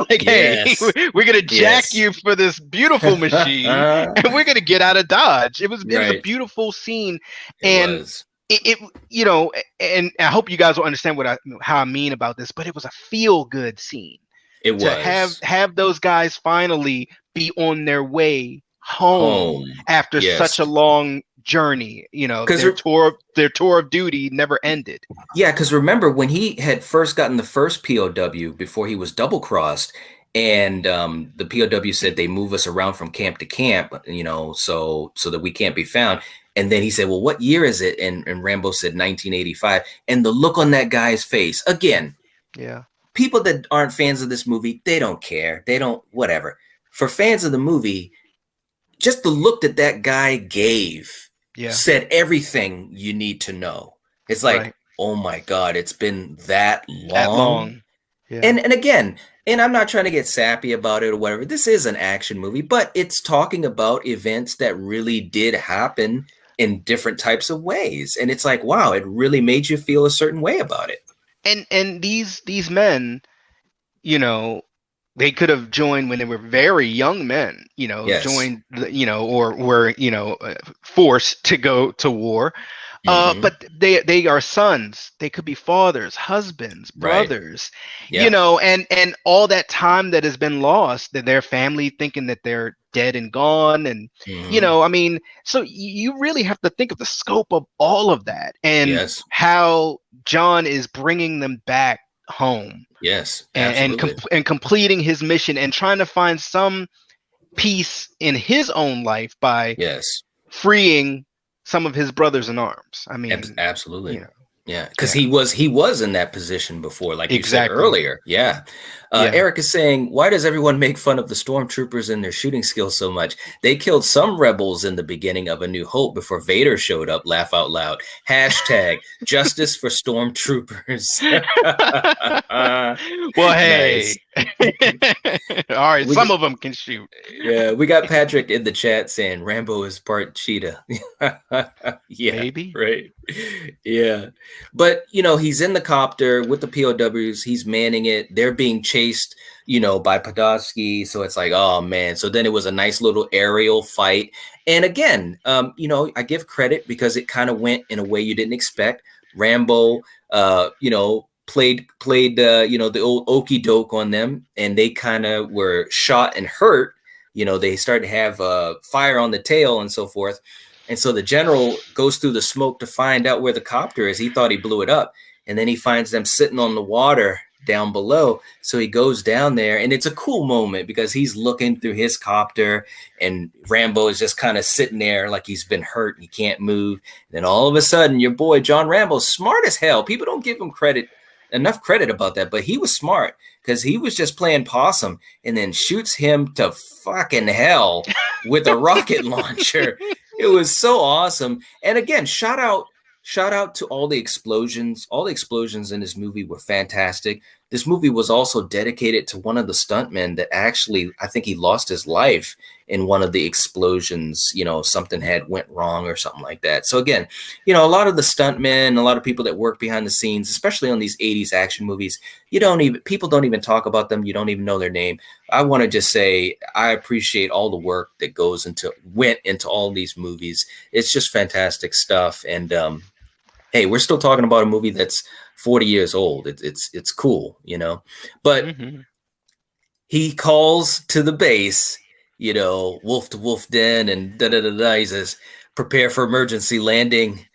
Like, hey, we're gonna jack you for this beautiful machine, and we're gonna get out of Dodge. It was a beautiful scene, and it and I hope you guys will understand how I mean about this. But it was a feel good scene. It was to have those guys finally be on their way home after such a long journey. Their tour of duty never ended. Yeah, because remember when he had first gotten the first POW before he was double crossed, and the POW said they move us around from camp to camp, so that we can't be found. And then he said, "Well, what year is it?" And Rambo said 1985. And the look on that guy's face again. Yeah. People that aren't fans of this movie, they don't care. They don't, whatever. For fans of the movie, just the look that guy gave said everything you need to know. It's like, oh my God, it's been that long. Yeah. And again, and I'm not trying to get sappy about it or whatever. This is an action movie, but it's talking about events that really did happen in different types of ways. And it's like, wow, it really made you feel a certain way about it. And these men, they could have joined when they were very young men, joined, or were, forced to go to war. But they are sons. They could be fathers, husbands, brothers, and all that time that has been lost, that their family thinking that they're dead and gone. And, I mean, so you really have to think of the scope of all of that and how John is bringing them back home. Yes. And completing his mission and trying to find some peace in his own life by freeing some of his brothers in arms. I mean, absolutely. Yeah, because he was in that position before, like you said earlier. Yeah. Eric is saying, why does everyone make fun of the stormtroopers and their shooting skills so much? They killed some rebels in the beginning of A New Hope before Vader showed up. Laugh out loud. Hashtag justice for stormtroopers. Well, hey, All right, We some of them can shoot. Yeah, we got Patrick in the chat saying Rambo is part cheetah. Yeah, Maybe. right. Yeah. But, you know, he's in the copter with the POWs. He's manning it. They're being chased, you know, by Podolsky. So it's like, oh, man. So then it was a nice little aerial fight. And again, you know, I give credit because it kind of went in a way you didn't expect. Rambo, you know, played you know, the old okey doke on them, and they kind of were shot and hurt. You know, they started to have fire on the tail and so forth. And so the general goes through the smoke to find out where the copter is. He thought he blew it up, and then he finds them sitting on the water down below. So he goes down there, and it's a cool moment because he's looking through his copter, and Rambo is just kind of sitting there like he's been hurt and he can't move. And then all of a sudden, your boy John Rambo, smart as hell. People don't give him enough credit about that, but he was smart because he was just playing possum and then shoots him to fucking hell with a rocket launcher. It was so awesome. And again, shout out to all the explosions. All the explosions in this movie were fantastic. This movie was also dedicated to one of the stuntmen that actually, I think he lost his life in one of the explosions. You know, something had went wrong or something like that. So again, you know, a lot of the stuntmen, a lot of people that work behind the scenes, especially on these 80s action movies, people don't even talk about them. You don't even know their name. I want to just say I appreciate all the work that went into all these movies. It's just fantastic stuff. And hey, we're still talking about a movie that's 40 years old. It's cool, you know. But he calls to the base, you know, wolf to wolf den, and da da da da. He says, "Prepare for emergency landing.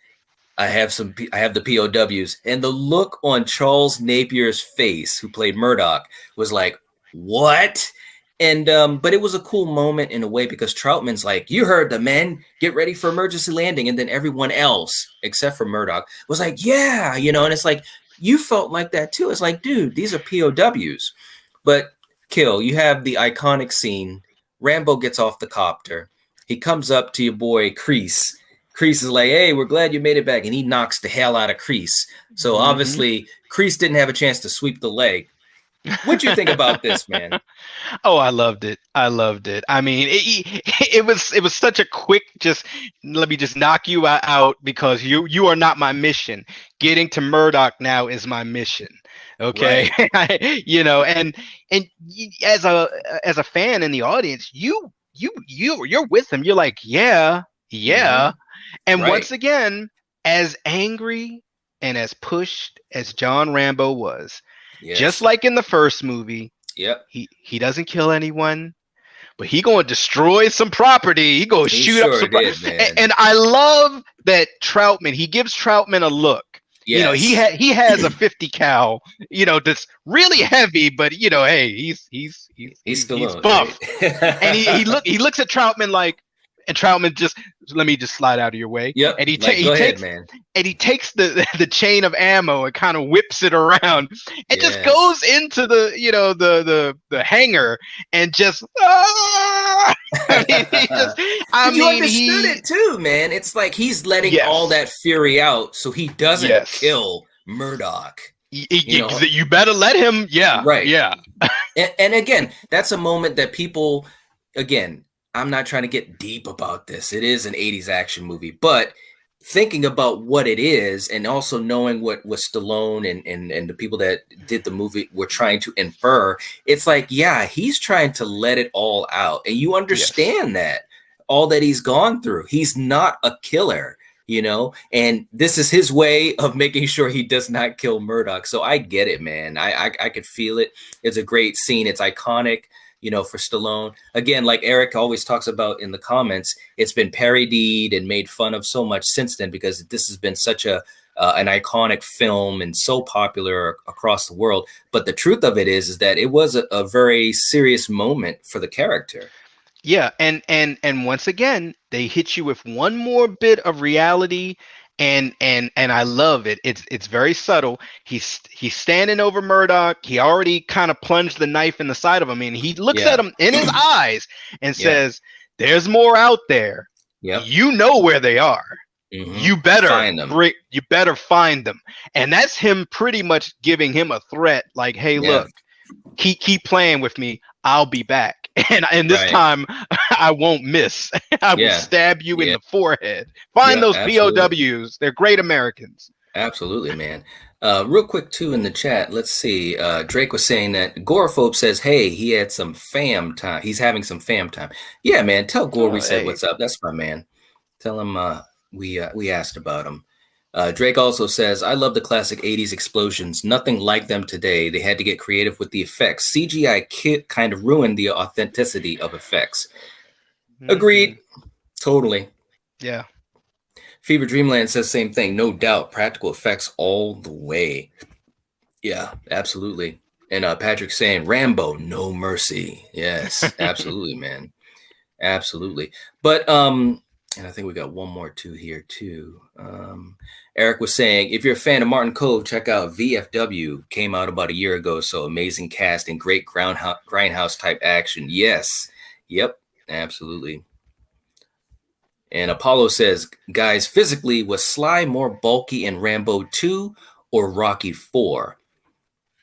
I have the POWs." And the look on Charles Napier's face, who played Murdoch, was like, "What?" And but it was a cool moment in a way because Troutman's like, "You heard the men, get ready for emergency landing," and then everyone else except for Murdoch was like, "Yeah," you know. And it's like you felt like that too. It's like, dude, these are POWs. But Kill, you have the iconic scene. Rambo gets off the copter. He comes up to your boy Kreese. Kreese is like, "Hey, we're glad you made it back," and he knocks the hell out of Kreese. So obviously, Kreese didn't have a chance to sweep the leg. What'd you think about this, man? Oh, I loved it. I loved it. I mean, it was such a quick, just let me just knock you out because you are not my mission. Getting to Murdoch now is my mission. Okay, right. You know, and as a fan in the audience, you're with him. You're like, yeah, yeah. And once again, as angry and as pushed as John Rambo was, just like in the first movie, he doesn't kill anyone, but he gonna destroy some property. He gonna shoot up some property. And I love that Troutman. He gives Troutman a look. Yes. You know, he has a 50 cal. You know, that's really heavy, but you know, hey, he's buff. Right? And he looks at Troutman like. And Troutman just let me just slide out of your way. Yep. And he takes the chain of ammo and kind of whips it around and just goes into the hangar and just. You understood it too, man. It's like he's letting all that fury out so he doesn't kill Murdoch. You better let him. Yeah. Right. Yeah. And again, that's a moment that people again. I'm not trying to get deep about this. It is an 80s action movie, but thinking about what it is and also knowing what Stallone and the people that did the movie were trying to infer, it's like, yeah, he's trying to let it all out. And you understand that all that he's gone through. He's not a killer, you know, and this is his way of making sure he does not kill Murdoch. So I get it, man. I could feel it. It's a great scene. It's iconic. You know, for Stallone. Again, like Eric always talks about in the comments, it's been parodied and made fun of so much since then because this has been such an iconic film and so popular across the world. But the truth of it is that it was a very serious moment for the character. Yeah, and once again, they hit you with one more bit of reality. And I love it. It's very subtle. He's standing over Murdoch. He already kind of plunged the knife in the side of him, and he looks at him in his eyes and says, "There's more out there. You know where they are. You better find them. You better find them." And that's him pretty much giving him a threat, like, "Hey, look, keep playing with me. I'll be back, and this Right. time I won't miss. I will Yeah. stab you in Yeah. the forehead. Find Yeah. those Absolutely. POWs. They're great Americans. Absolutely, man. Real quick too in the chat, let's see. Drake was saying that Gorophobe says, "Hey, he had some fam time. He's having some fam time." Yeah, man. Tell Gore we Oh, said hey. what's up. That's my man. Tell him we asked about him. Drake also says, "I love the classic '80s explosions. Nothing like them today. They had to get creative with the effects. CGI kind of ruined the authenticity of effects." Hmm. Agreed. Totally. Yeah. Fever Dreamland says same thing. No doubt. Practical effects all the way. Yeah, absolutely. And Patrick saying Rambo, no mercy. Yes, absolutely, man. Absolutely. But and I think we got one more two here too. Eric was saying, if you're a fan of Martin Cove, check out VFW. Came out about a year ago, so amazing cast and great grindhouse type action. Yes. Yep. Absolutely. And Apollo says, guys, physically, was Sly more bulky in Rambo 2 or Rocky 4?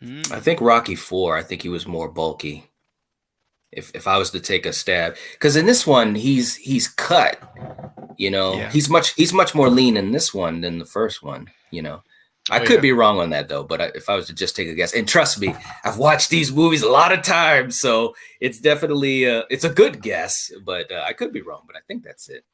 I think Rocky 4. I think he was more bulky. If I was to take a stab, because in this one he's cut, Yeah. he's much more lean in this one than the first one. I Oh, could yeah. be wrong on that though, but if I was to just take a guess, and trust me, I've watched these movies a lot of times, so it's definitely it's a good guess, but I could be wrong, but I think that's it.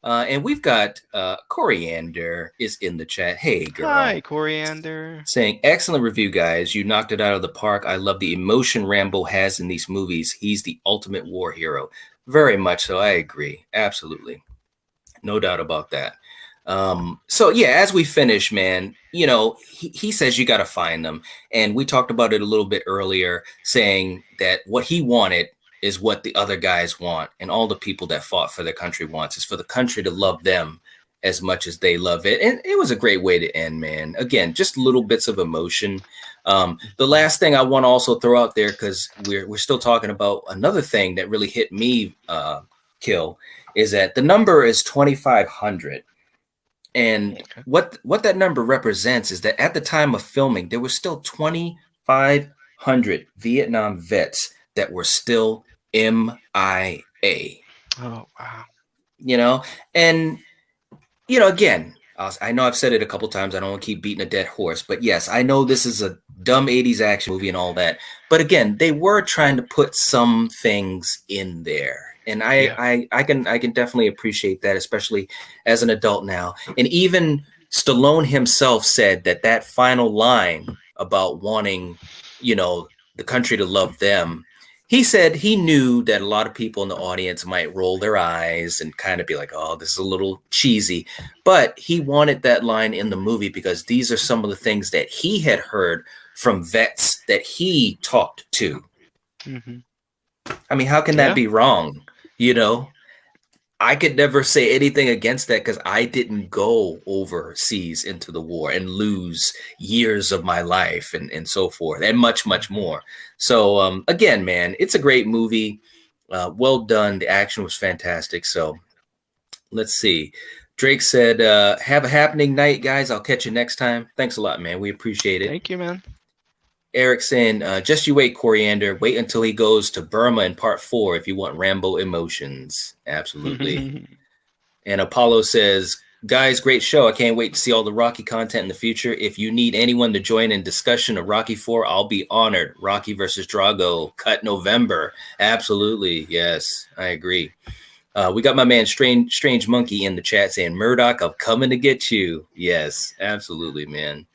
And we've got Coriander is in the chat. Hey, girl. Hi, Coriander. Saying, excellent review, guys. You knocked it out of the park. I love the emotion Rambo has in these movies. He's the ultimate war hero. Very much so. I agree. Absolutely. No doubt about that. So yeah, as we finish, man, he says you got to find them. And we talked about it a little bit earlier, saying that what he wanted is what the other guys want. And all the people that fought for their country wants is for the country to love them as much as they love it. And it was a great way to end, man. Again, just little bits of emotion. The last thing I want to also throw out there, because we're still talking about another thing that really hit me, Kill, is that the number is 2,500. And Okay. what that number represents is that at the time of filming, there were still 2,500 Vietnam vets that were still MIA. Oh, wow. And again, I know I've said it a couple times. I don't want to keep beating a dead horse, but yes, I know this is a dumb '80s action movie and all that. But again, they were trying to put some things in there, and Yeah. I can definitely appreciate that, especially as an adult now. And even Stallone himself said that final line about wanting, the country to love them. He said he knew that a lot of people in the audience might roll their eyes and kind of be like, oh, this is a little cheesy. But he wanted that line in the movie because these are some of the things that he had heard from vets that he talked to. Mm-hmm. I mean, how can that be wrong? I could never say anything against that because I didn't go overseas into the war and lose years of my life and so forth and much, much more. So again, man, it's a great movie. Well done. The action was fantastic. So let's see. Drake said, have a happening night, guys. I'll catch you next time. Thanks a lot, man. We appreciate it. Thank you, man. Eric saying, just you wait, Coriander. Wait until he goes to Burma in part 4 if you want Rambo emotions. Absolutely. And Apollo says, guys, great show. I can't wait to see all the Rocky content in the future. If you need anyone to join in discussion of Rocky 4, I'll be honored. Rocky versus Drago, cut November. Absolutely. Yes, I agree. We got my man Strange Monkey in the chat saying, Murdoch, I'm coming to get you. Yes, absolutely, man.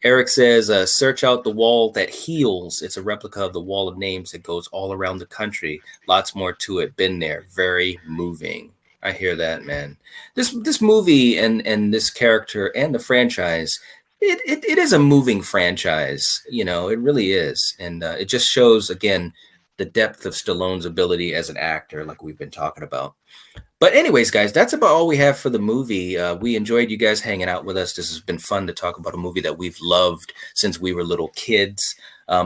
Eric says, search out the wall that heals. It's a replica of the wall of names that goes all around the country. Lots more to it. Been there. Very moving. I hear that, man. This movie and this character and the franchise, it is a moving franchise. It really is. And it just shows, again, the depth of Stallone's ability as an actor, like we've been talking about. But anyways, guys, that's about all we have for the movie. We enjoyed you guys hanging out with us. This has been fun to talk about a movie that we've loved since we were little kids.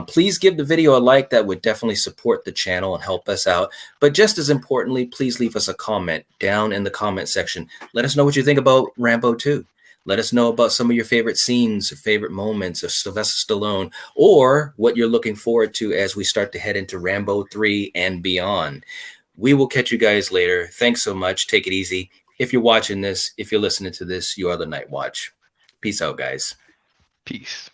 Please give the video a like. That would definitely support the channel and help us out. But just as importantly, please leave us a comment down in the comment section. Let us know what you think about Rambo 2. Let us know about some of your favorite scenes, or favorite moments of Sylvester Stallone, or what you're looking forward to as we start to head into Rambo 3 and beyond. We will catch you guys later. Thanks so much. Take it easy. If you're watching this, if you're listening to this, you are the Night Watch. Peace out, guys. Peace.